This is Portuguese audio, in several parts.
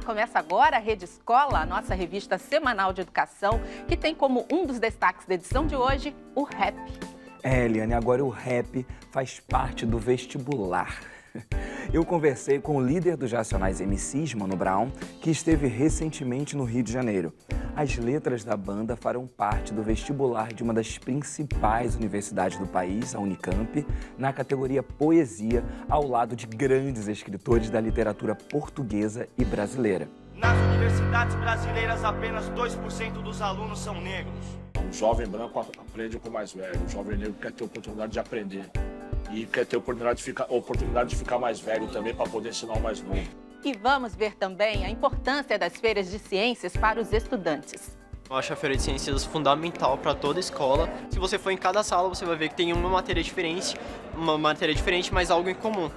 Começa agora a Rede Escola, a nossa revista semanal de educação, que tem como um dos destaques da edição de hoje o rap. Eliane, agora o rap faz parte do vestibular. Eu conversei com o líder dos Racionais MCs, Mano Brown, que esteve recentemente no Rio de Janeiro. As letras da banda farão parte do vestibular de uma das principais universidades do país, a Unicamp, na categoria Poesia, ao lado de grandes escritores da literatura portuguesa e brasileira. Nas universidades brasileiras, apenas 2% dos alunos são negros. O jovem branco aprende com o mais velho, o jovem negro quer ter oportunidade de aprender. E quer ter oportunidade de ficar mais velho também para poder ensinar o mais novo. E vamos ver também a importância das feiras de ciências para os estudantes. Eu acho a feira de ciências fundamental para toda escola. Se você for em cada sala, você vai ver que tem uma matéria diferente, mas algo em comum.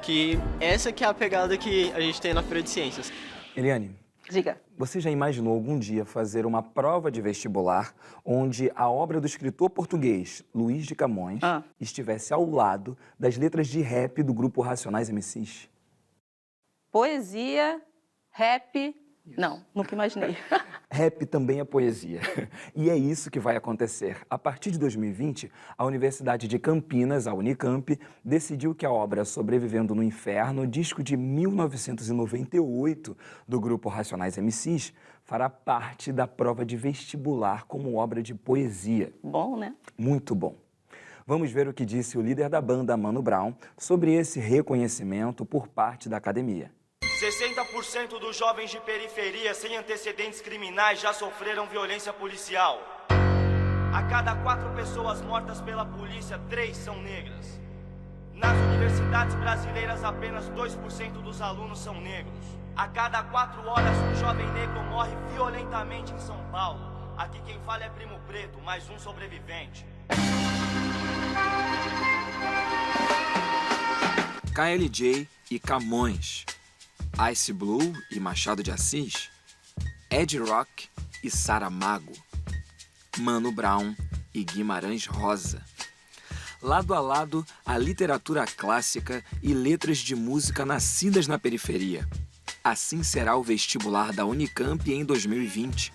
Que essa que é a pegada que a gente tem na feira de ciências. Eliane, diga. Você já imaginou algum dia fazer uma prova de vestibular onde a obra do escritor português Luís de Camões estivesse ao lado das letras de rap do grupo Racionais MCs? Poesia, rap... Não, nunca imaginei. Rap também é poesia. E é isso que vai acontecer. A partir de 2020, a Universidade de Campinas, a Unicamp, decidiu que a obra Sobrevivendo no Inferno, disco de 1998 do grupo Racionais MCs, fará parte da prova de vestibular como obra de poesia. Bom, né? Muito bom. Vamos ver o que disse o líder da banda, Mano Brown, sobre esse reconhecimento por parte da academia. 60% dos jovens de periferia sem antecedentes criminais já sofreram violência policial. A cada 4 pessoas mortas pela polícia, 3 são negras. Nas universidades brasileiras, apenas 2% dos alunos são negros. A cada 4 horas, um jovem negro morre violentamente em São Paulo. Aqui quem fala é Primo Preto, mais um sobrevivente. KLJ e Camões, Ice Blue e Machado de Assis, Ed Rock e Saramago, Mano Brown e Guimarães Rosa. Lado a lado, a literatura clássica e letras de música nascidas na periferia. Assim será o vestibular da Unicamp em 2020.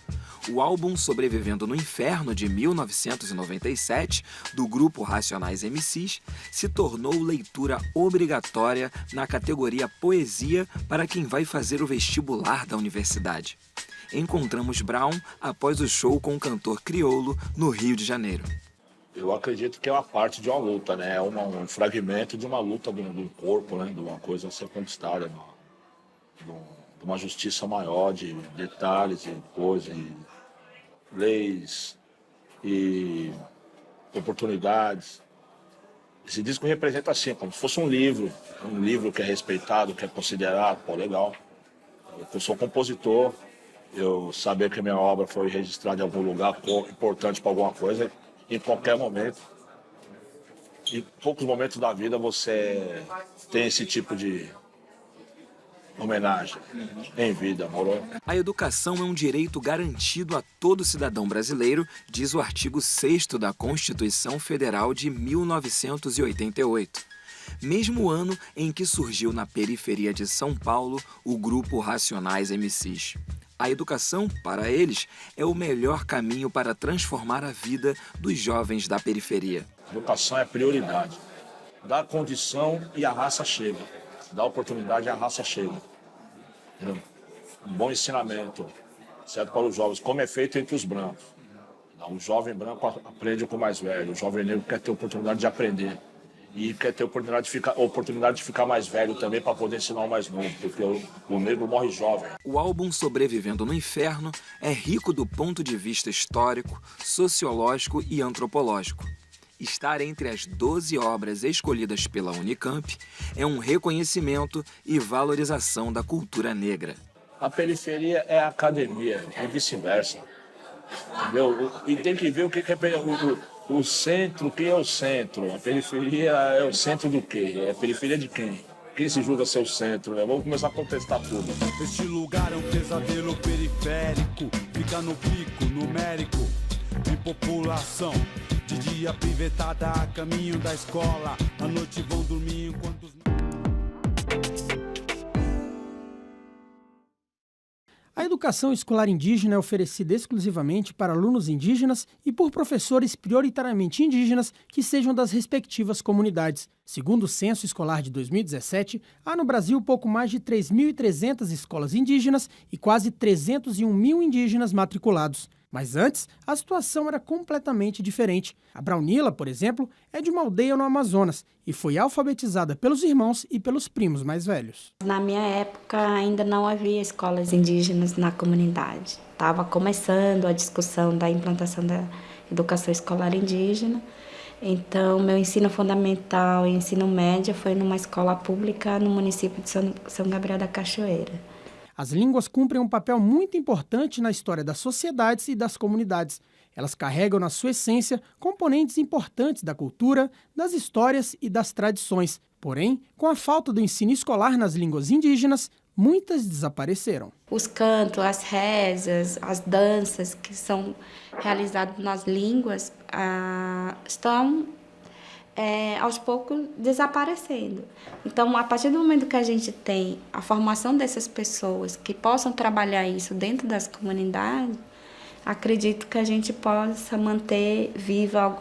O álbum Sobrevivendo no Inferno, de 1997, do grupo Racionais MCs, se tornou leitura obrigatória na categoria Poesia para quem vai fazer o vestibular da universidade. Encontramos Brown após o show com o cantor crioulo no Rio de Janeiro. Eu acredito que é uma parte de uma luta, né? É um fragmento de uma luta do corpo, né? De uma coisa a ser conquistada, de uma justiça maior, de detalhes e coisas, e leis e oportunidades. Esse disco representa assim, como se fosse um livro que é respeitado, que é considerado, pô, legal. Eu sou compositor, eu saber que a minha obra foi registrada em algum lugar importante para alguma coisa, em qualquer momento. Em poucos momentos da vida você tem esse tipo de homenagem em vida, amor. A educação é um direito garantido a todo cidadão brasileiro, diz o artigo 6º da Constituição Federal de 1988. Mesmo ano em que surgiu na periferia de São Paulo o grupo Racionais MCs. A educação, para eles, é o melhor caminho para transformar a vida dos jovens da periferia. Educação é prioridade. Dá condição e a raça chega. Dá oportunidade e a raça chega. Um bom ensinamento, certo, para os jovens, como é feito entre os brancos. O jovem branco aprende com o mais velho, o jovem negro quer ter oportunidade de aprender. E quer ter oportunidade de ficar mais velho também para poder ensinar o mais novo, porque o negro morre jovem. O álbum Sobrevivendo no Inferno é rico do ponto de vista histórico, sociológico e antropológico. Estar entre as 12 obras escolhidas pela Unicamp é um reconhecimento e valorização da cultura negra. A periferia é a academia, e vice-versa. Entendeu? E tem que ver o que é o centro, o que é o centro. A periferia é o centro do quê? É a periferia de quem? Quem se julga ser o centro, né? Vamos começar a contestar tudo. Este lugar é um pesadelo periférico, fica no pico numérico de população. De dia pivetada a caminho da escola, à noite vão dormir enquanto os... educação escolar indígena é oferecida exclusivamente para alunos indígenas e por professores prioritariamente indígenas que sejam das respectivas comunidades. Segundo o Censo Escolar de 2017, há no Brasil pouco mais de 3.300 escolas indígenas e quase 301 mil indígenas matriculados. Mas antes, a situação era completamente diferente. A Braunila, por exemplo, é de uma aldeia no Amazonas e foi alfabetizada pelos irmãos e pelos primos mais velhos. Na minha época, ainda não havia escolas indígenas na comunidade. Estava começando a discussão da implantação da educação escolar indígena. Então, meu ensino fundamental e ensino médio foi numa escola pública no município de São Gabriel da Cachoeira. As línguas cumprem um papel muito importante na história das sociedades e das comunidades. Elas carregam na sua essência componentes importantes da cultura, das histórias e das tradições. Porém, com a falta do ensino escolar nas línguas indígenas, muitas desapareceram. Os cantos, as rezas, as danças que são realizadas nas línguas estão aos poucos desaparecendo. Então, a partir do momento que a gente tem a formação dessas pessoas que possam trabalhar isso dentro das comunidades, acredito que a gente possa manter viva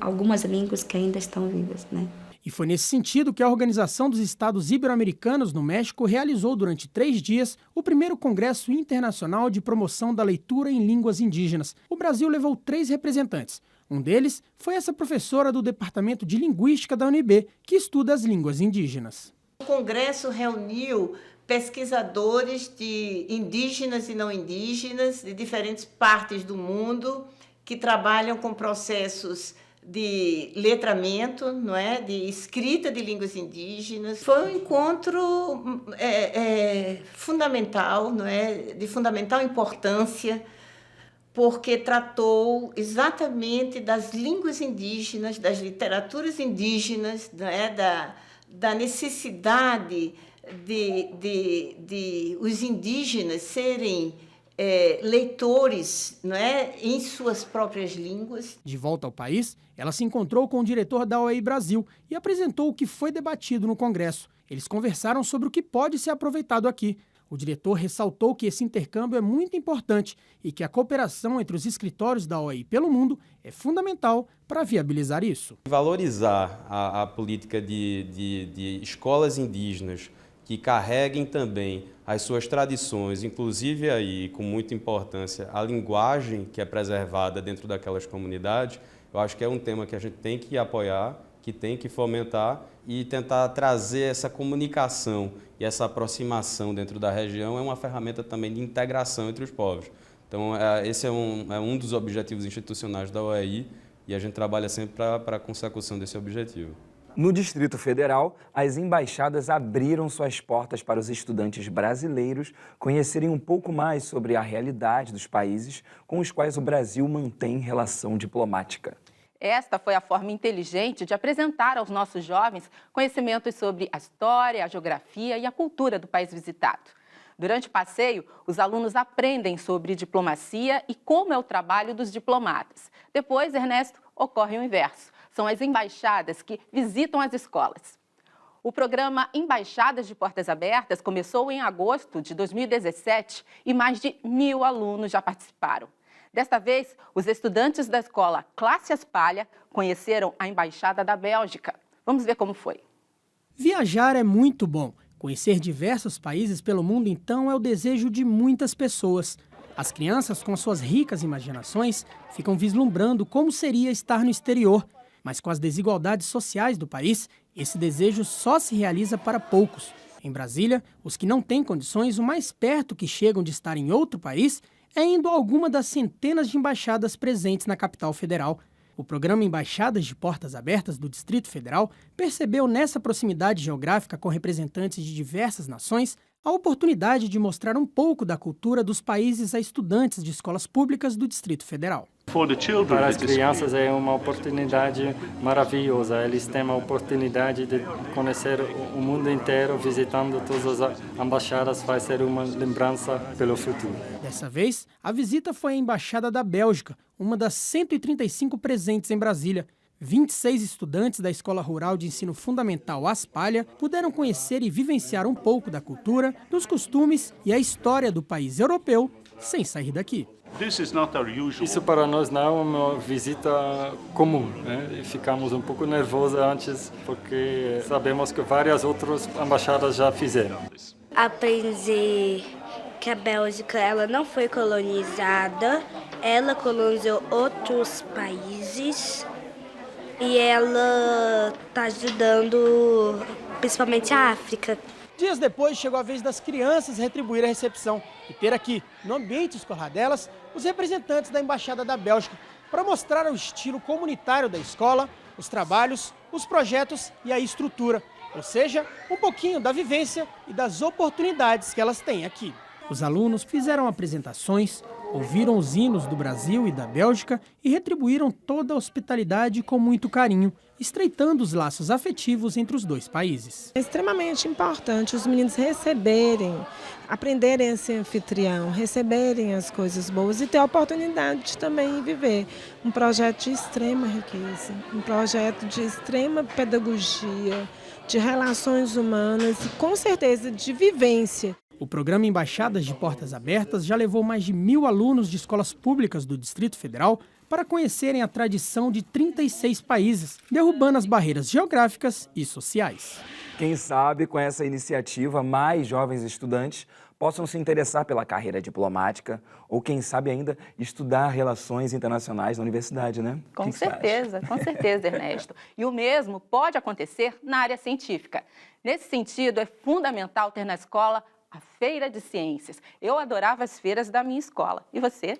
algumas línguas que ainda estão vivas, né? E foi nesse sentido que a Organização dos Estados Ibero-Americanos no México realizou durante 3 dias o primeiro Congresso Internacional de Promoção da Leitura em Línguas Indígenas. O Brasil levou 3 representantes. Um deles foi essa professora do Departamento de Linguística da UNB, que estuda as línguas indígenas. O Congresso reuniu pesquisadores de indígenas e não indígenas de diferentes partes do mundo que trabalham com processos de letramento, não é? De escrita de línguas indígenas. Foi um encontro fundamental, não é? De fundamental importância, porque tratou exatamente das línguas indígenas, das literaturas indígenas, não é? Da necessidade de os indígenas serem leitores, não é? Em suas próprias línguas. De volta ao país, ela se encontrou com o diretor da OEI Brasil e apresentou o que foi debatido no Congresso. Eles conversaram sobre o que pode ser aproveitado aqui. O diretor ressaltou que esse intercâmbio é muito importante e que a cooperação entre os escritórios da OEI pelo mundo é fundamental para viabilizar isso. Valorizar a política de escolas indígenas que carreguem também as suas tradições, inclusive aí, com muita importância, a linguagem que é preservada dentro daquelas comunidades, eu acho que é um tema que a gente tem que apoiar, que tem que fomentar e tentar trazer essa comunicação e essa aproximação dentro da região é uma ferramenta também de integração entre os povos. Então, esse é um dos objetivos institucionais da OEI e a gente trabalha sempre para a consecução desse objetivo. No Distrito Federal, as embaixadas abriram suas portas para os estudantes brasileiros conhecerem um pouco mais sobre a realidade dos países com os quais o Brasil mantém relação diplomática. Esta foi a forma inteligente de apresentar aos nossos jovens conhecimentos sobre a história, a geografia e a cultura do país visitado. Durante o passeio, os alunos aprendem sobre diplomacia e como é o trabalho dos diplomatas. Depois, Ernesto, ocorre o inverso. São as embaixadas que visitam as escolas. O programa Embaixadas de Portas Abertas começou em agosto de 2017 e mais de 1.000 alunos já participaram. Desta vez, os estudantes da escola Classe Aspalha conheceram a Embaixada da Bélgica. Vamos ver como foi. Viajar é muito bom. Conhecer diversos países pelo mundo, então, é o desejo de muitas pessoas. As crianças, com suas ricas imaginações, ficam vislumbrando como seria estar no exterior. Mas com as desigualdades sociais do país, esse desejo só se realiza para poucos. Em Brasília, os que não têm condições, o mais perto que chegam de estar em outro país é indo a alguma das centenas de embaixadas presentes na capital federal. O programa Embaixadas de Portas Abertas do Distrito Federal percebeu nessa proximidade geográfica com representantes de diversas nações a oportunidade de mostrar um pouco da cultura dos países a estudantes de escolas públicas do Distrito Federal. Para as crianças é uma oportunidade maravilhosa. Eles têm a oportunidade de conhecer o mundo inteiro, visitando todas as embaixadas, vai ser uma lembrança pelo futuro. Dessa vez, a visita foi à Embaixada da Bélgica, uma das 135 presentes em Brasília. 26 estudantes da Escola Rural de Ensino Fundamental Aspalha puderam conhecer e vivenciar um pouco da cultura, dos costumes e a história do país europeu sem sair daqui. Isso para nós não é uma visita comum, né? E ficamos um pouco nervosos antes, porque sabemos que várias outras embaixadas já fizeram. Aprender que a Bélgica ela não foi colonizada, ela colonizou outros países e ela está ajudando principalmente a África. Dias depois, chegou a vez das crianças retribuir a recepção e ter aqui, no ambiente escolar delas, os representantes da Embaixada da Bélgica para mostrar o estilo comunitário da escola, os trabalhos, os projetos e a estrutura, ou seja, um pouquinho da vivência e das oportunidades que elas têm aqui. Os alunos fizeram apresentações, ouviram os hinos do Brasil e da Bélgica e retribuíram toda a hospitalidade com muito carinho, estreitando os laços afetivos entre os dois países. É extremamente importante os meninos receberem, aprenderem a ser anfitrião, receberem as coisas boas e ter a oportunidade de também viver um projeto de extrema riqueza, um projeto de extrema pedagogia, de relações humanas e, com certeza, de vivência. O programa Embaixadas de Portas Abertas já levou mais de 1.000 alunos de escolas públicas do Distrito Federal para conhecerem a tradição de 36 países, derrubando as barreiras geográficas e sociais. Quem sabe, com essa iniciativa, mais jovens estudantes possam se interessar pela carreira diplomática ou, quem sabe ainda, estudar relações internacionais na universidade, né? Com certeza, Ernesto. E o mesmo pode acontecer na área científica. Nesse sentido, é fundamental ter na escola a Feira de Ciências. Eu adorava as feiras da minha escola. E você?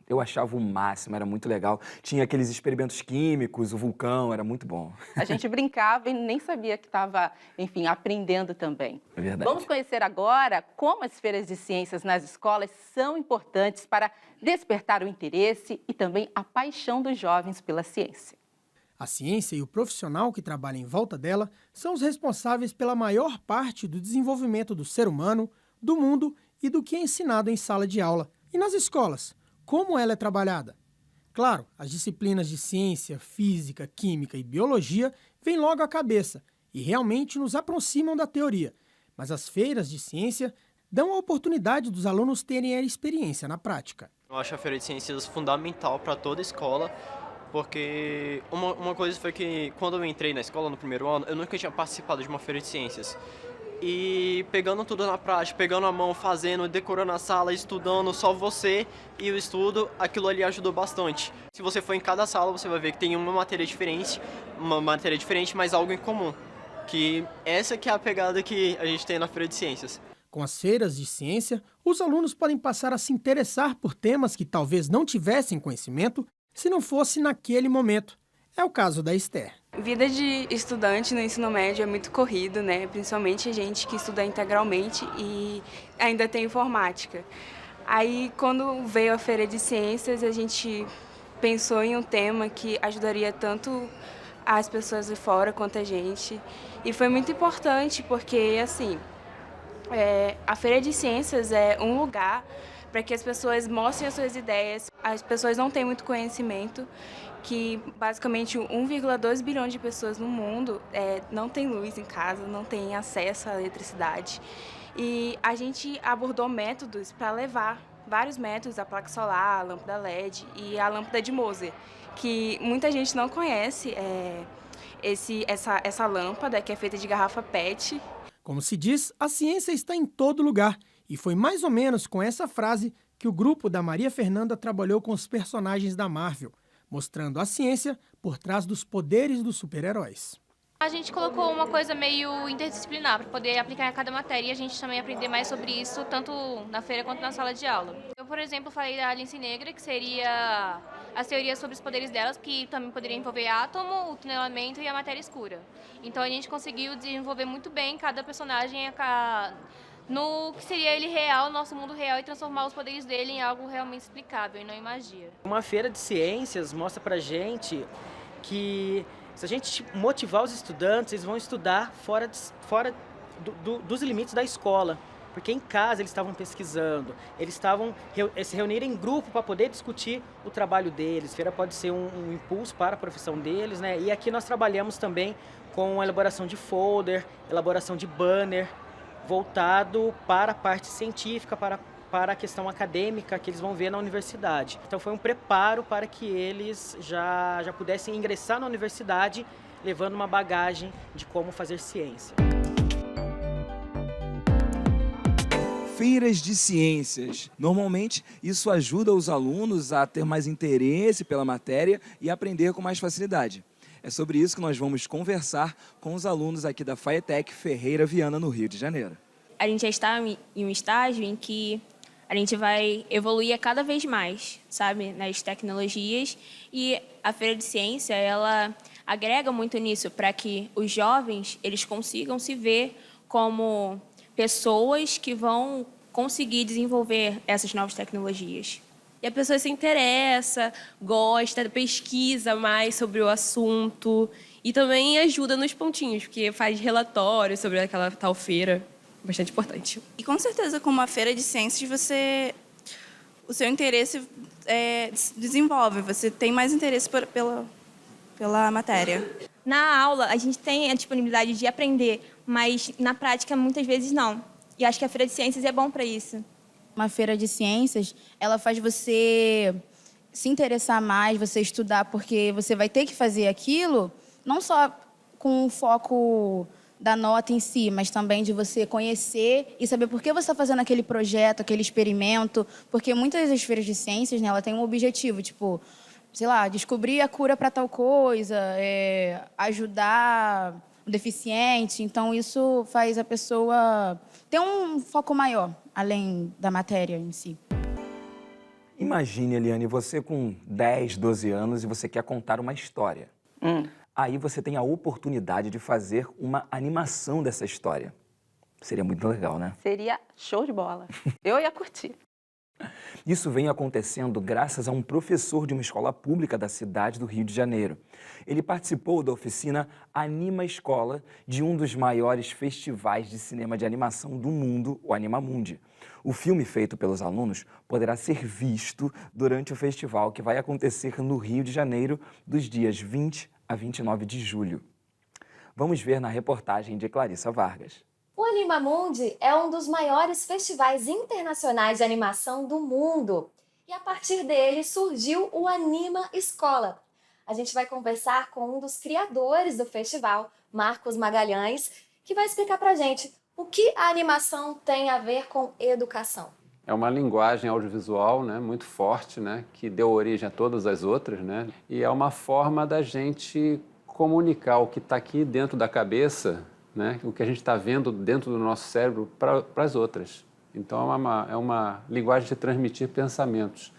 Eu achava o máximo, era muito legal. Tinha aqueles experimentos químicos, o vulcão, era muito bom. A gente brincava e nem sabia que estava, enfim, aprendendo também. É verdade. Vamos conhecer agora como as feiras de ciências nas escolas são importantes para despertar o interesse e também a paixão dos jovens pela ciência. A ciência e o profissional que trabalha em volta dela são os responsáveis pela maior parte do desenvolvimento do ser humano, do mundo e do que é ensinado em sala de aula. E nas escolas, como ela é trabalhada? Claro, as disciplinas de ciência, física, química e biologia vêm logo à cabeça e realmente nos aproximam da teoria. Mas as feiras de ciência dão a oportunidade dos alunos terem a experiência na prática. Eu acho a Feira de Ciências fundamental para toda escola, porque uma coisa foi que quando eu entrei na escola no primeiro ano, eu nunca tinha participado de uma feira de ciências. E pegando tudo na prática, pegando a mão, fazendo, decorando a sala, estudando, só você e o estudo, aquilo ali ajudou bastante. Se você for em cada sala, você vai ver que tem uma matéria diferente, mas algo em comum. Que essa que é a pegada que a gente tem na Feira de Ciências. Com as feiras de ciência, os alunos podem passar a se interessar por temas que talvez não tivessem conhecimento se não fosse naquele momento. É o caso da Esther. Vida de estudante no ensino médio é muito corrido, né? Principalmente a gente que estuda integralmente e ainda tem informática. Aí, quando veio a Feira de Ciências, a gente pensou em um tema que ajudaria tanto as pessoas de fora quanto a gente. E foi muito importante porque, assim, a Feira de Ciências é um lugar para que as pessoas mostrem as suas ideias. As pessoas não têm muito conhecimento, que basicamente 1,2 bilhão de pessoas no mundo não tem luz em casa, não tem acesso à eletricidade. E a gente abordou métodos para levar vários métodos, a placa solar, a lâmpada LED e a lâmpada de Moser, que muita gente não conhece essa lâmpada, que é feita de garrafa PET. Como se diz, a ciência está em todo lugar. E foi mais ou menos com essa frase que o grupo da Maria Fernanda trabalhou com os personagens da Marvel, mostrando a ciência por trás dos poderes dos super-heróis. A gente colocou uma coisa meio interdisciplinar para poder aplicar em cada matéria e a gente também aprender mais sobre isso, tanto na feira quanto na sala de aula. Eu, por exemplo, falei da Alice Negra, que seria as teorias sobre os poderes delas, que também poderia envolver átomo, o tunelamento e a matéria escura. Então a gente conseguiu desenvolver muito bem cada personagem no que seria ele real, nosso mundo real, e transformar os poderes dele em algo realmente explicável e não em magia. Uma feira de ciências mostra pra gente que se a gente motivar os estudantes, eles vão estudar fora dos limites da escola. Porque em casa eles estavam pesquisando, eles estavam se reunindo em grupo para poder discutir o trabalho deles. A feira pode ser um impulso para a profissão deles, né? E aqui nós trabalhamos também com a elaboração de folder, elaboração de banner, voltado para a parte científica, para para a questão acadêmica que eles vão ver na universidade. Então foi um preparo para que eles já pudessem ingressar na universidade levando uma bagagem de como fazer ciência. Feiras de ciências. Normalmente, isso ajuda os alunos a ter mais interesse pela matéria e aprender com mais facilidade. É sobre isso que nós vamos conversar com os alunos aqui da FAETEC Ferreira Viana, no Rio de Janeiro. A gente já está em um estágio em que a gente vai evoluir cada vez mais, sabe, nas tecnologias, e a Feira de Ciência, ela agrega muito nisso para que os jovens eles consigam se ver como pessoas que vão conseguir desenvolver essas novas tecnologias. E a pessoa se interessa, gosta, pesquisa mais sobre o assunto e também ajuda nos pontinhos, porque faz relatórios sobre aquela tal feira. Bastante importante. E com certeza, com uma feira de ciências, o seu interesse desenvolve, você tem mais interesse pela matéria. Na aula, a gente tem a disponibilidade de aprender, mas na prática, muitas vezes não. E acho que a feira de ciências é bom para isso. Uma feira de ciências, ela faz você se interessar mais, você estudar, porque você vai ter que fazer aquilo, não só com o foco da nota em si, mas também de você conhecer e saber por que você está fazendo aquele projeto, aquele experimento, porque muitas das feiras de ciências, né, ela tem um objetivo, tipo, sei lá, descobrir a cura para tal coisa, ajudar o deficiente, então isso faz a pessoa ter um foco maior, além da matéria em si. Imagine, Eliane, você com 10, 12 anos e você quer contar uma história. Aí você tem a oportunidade de fazer uma animação dessa história. Seria muito legal, né? Seria show de bola. Eu ia curtir. Isso vem acontecendo graças a um professor de uma escola pública da cidade do Rio de Janeiro. Ele participou da oficina Anima Escola, de um dos maiores festivais de cinema de animação do mundo, o Animamundi. O filme feito pelos alunos poderá ser visto durante o festival que vai acontecer no Rio de Janeiro dos dias 20 a 29 de julho. Vamos ver na reportagem de Clarissa Vargas. O Animamundi é um dos maiores festivais internacionais de animação do mundo. E a partir dele surgiu o Anima Escola. A gente vai conversar com um dos criadores do festival, Marcos Magalhães, que vai explicar pra gente o que a animação tem a ver com educação. É uma linguagem audiovisual, né, muito forte, né, que deu origem a todas as outras, né, e é uma forma da gente comunicar o que está aqui dentro da cabeça, né, o que a gente está vendo dentro do nosso cérebro para as outras. Então é uma linguagem de transmitir pensamentos.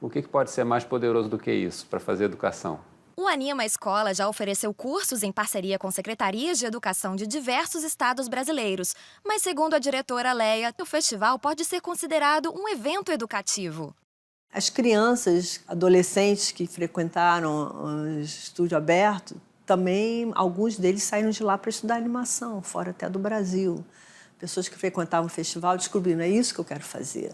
O que pode ser mais poderoso do que isso para fazer educação? O Anima Escola já ofereceu cursos em parceria com secretarias de educação de diversos estados brasileiros. Mas, segundo a diretora Leia, o festival pode ser considerado um evento educativo. As crianças, adolescentes que frequentaram o estúdio aberto, também alguns deles saíram de lá para estudar animação, fora até do Brasil. Pessoas que frequentavam o festival descobriram, é isso que eu quero fazer.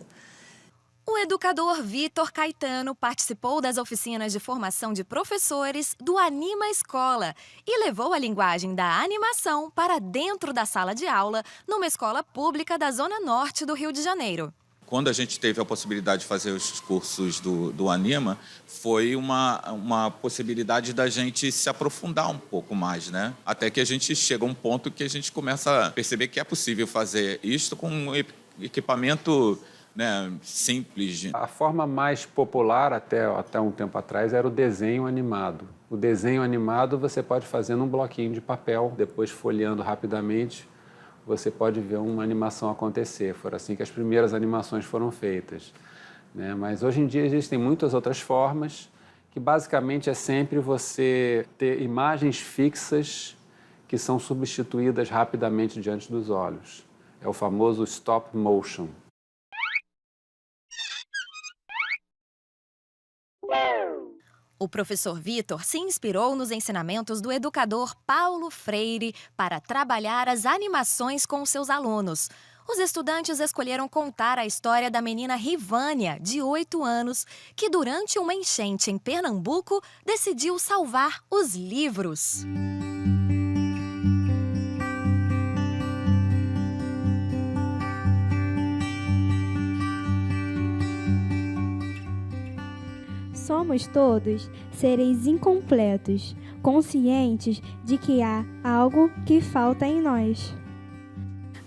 O educador Vitor Caetano participou das oficinas de formação de professores do Anima Escola e levou a linguagem da animação para dentro da sala de aula numa escola pública da Zona Norte do Rio de Janeiro. Quando a gente teve a possibilidade de fazer os cursos do Anima, foi uma possibilidade da gente se aprofundar um pouco mais, né? Até que a gente chega a um ponto que a gente começa a perceber que é possível fazer isto com um equipamento, né, simples. A forma mais popular até um tempo atrás era o desenho animado. O desenho animado você pode fazer num bloquinho de papel, depois folheando rapidamente, você pode ver uma animação acontecer. Foi assim que as primeiras animações foram feitas, né? Mas hoje em dia existem muitas outras formas, que basicamente é sempre você ter imagens fixas que são substituídas rapidamente diante dos olhos. É o famoso stop motion. O professor Vitor se inspirou nos ensinamentos do educador Paulo Freire para trabalhar as animações com seus alunos. Os estudantes escolheram contar a história da menina Rivânia, de 8 anos, que durante uma enchente em Pernambuco decidiu salvar os livros. Somos todos seres incompletos, conscientes de que há algo que falta em nós.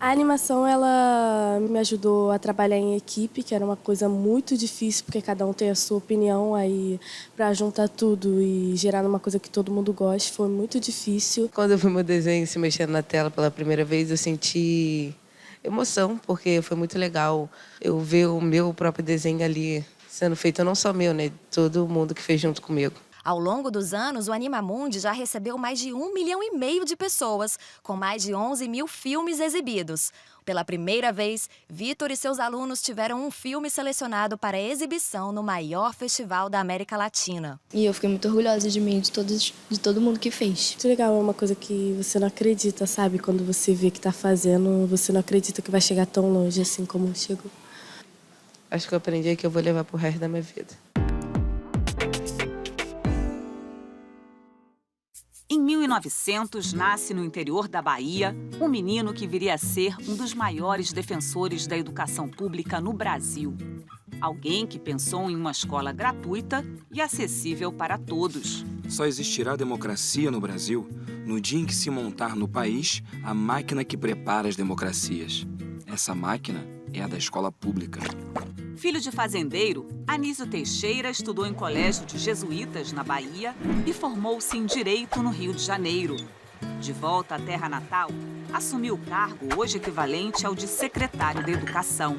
A animação, ela me ajudou a trabalhar em equipe, que era uma coisa muito difícil, porque cada um tem a sua opinião, aí para juntar tudo e gerar uma coisa que todo mundo goste, foi muito difícil. Quando eu vi meu desenho se mexendo na tela pela primeira vez, eu senti emoção, porque foi muito legal eu ver o meu próprio desenho ali sendo feito, não só meu, né? Todo mundo que fez junto comigo. Ao longo dos anos, o Animamundi já recebeu mais de 1,5 milhão de pessoas, com mais de 11 mil filmes exibidos. Pela primeira vez, Vitor e seus alunos tiveram um filme selecionado para exibição no maior festival da América Latina. E eu fiquei muito orgulhosa de mim, de todo mundo que fez. Muito legal, é uma coisa que você não acredita, sabe? Quando você vê que tá fazendo, você não acredita que vai chegar tão longe assim como chegou. Acho que eu aprendi que eu vou levar pro resto da minha vida. Em 1900, nasce no interior da Bahia um menino que viria a ser um dos maiores defensores da educação pública no Brasil. Alguém que pensou em uma escola gratuita e acessível para todos. Só existirá democracia no Brasil no dia em que se montar no país a máquina que prepara as democracias. Essa máquina é a da escola pública. Filho de fazendeiro, Anísio Teixeira estudou em colégio de jesuítas na Bahia e formou-se em Direito no Rio de Janeiro. De volta à terra natal, assumiu o cargo hoje equivalente ao de secretário de Educação.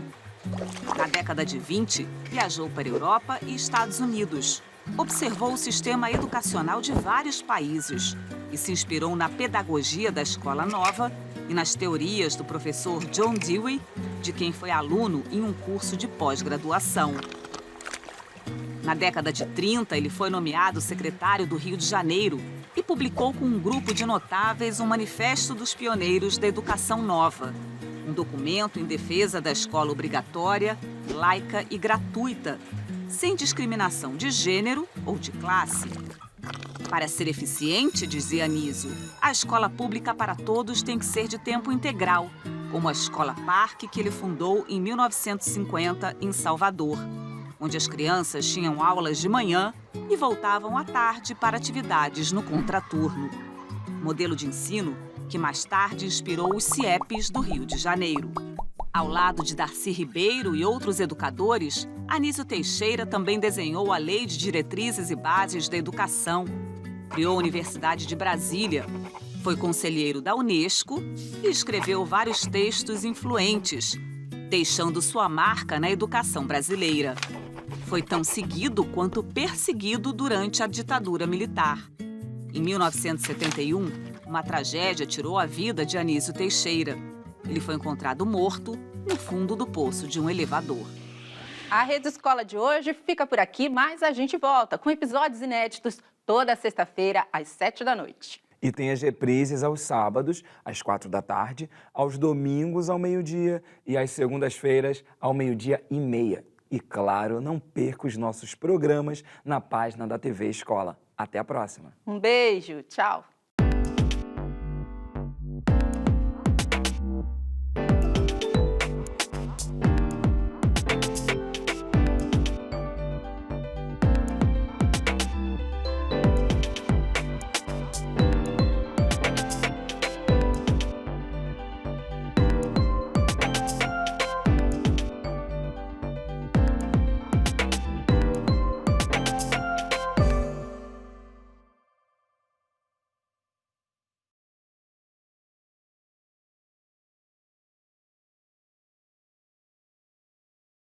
Na década de 20, viajou para a Europa e Estados Unidos. Observou o sistema educacional de vários países e se inspirou na pedagogia da Escola Nova e nas teorias do professor John Dewey, de quem foi aluno em um curso de pós-graduação. Na década de 30, ele foi nomeado secretário do Rio de Janeiro e publicou com um grupo de notáveis um manifesto dos pioneiros da educação nova, um documento em defesa da escola obrigatória, laica e gratuita, sem discriminação de gênero ou de classe. Para ser eficiente, dizia Anísio, a escola pública para todos tem que ser de tempo integral, como a Escola Parque que ele fundou em 1950 em Salvador, onde as crianças tinham aulas de manhã e voltavam à tarde para atividades no contraturno. Modelo de ensino que mais tarde inspirou os CIEPs do Rio de Janeiro. Ao lado de Darcy Ribeiro e outros educadores, Anísio Teixeira também desenhou a Lei de Diretrizes e Bases da Educação, criou a Universidade de Brasília, foi conselheiro da Unesco e escreveu vários textos influentes, deixando sua marca na educação brasileira. Foi tão seguido quanto perseguido durante a ditadura militar. Em 1971, uma tragédia tirou a vida de Anísio Teixeira. Ele foi encontrado morto no fundo do poço de um elevador. A Rede Escola de hoje fica por aqui, mas a gente volta com episódios inéditos toda sexta-feira, às 7 da noite. E tem as reprises aos sábados, às 4 da tarde, aos domingos ao meio-dia e às segundas-feiras ao 12:30. E, claro, não perca os nossos programas na página da TV Escola. Até a próxima. Um beijo, tchau.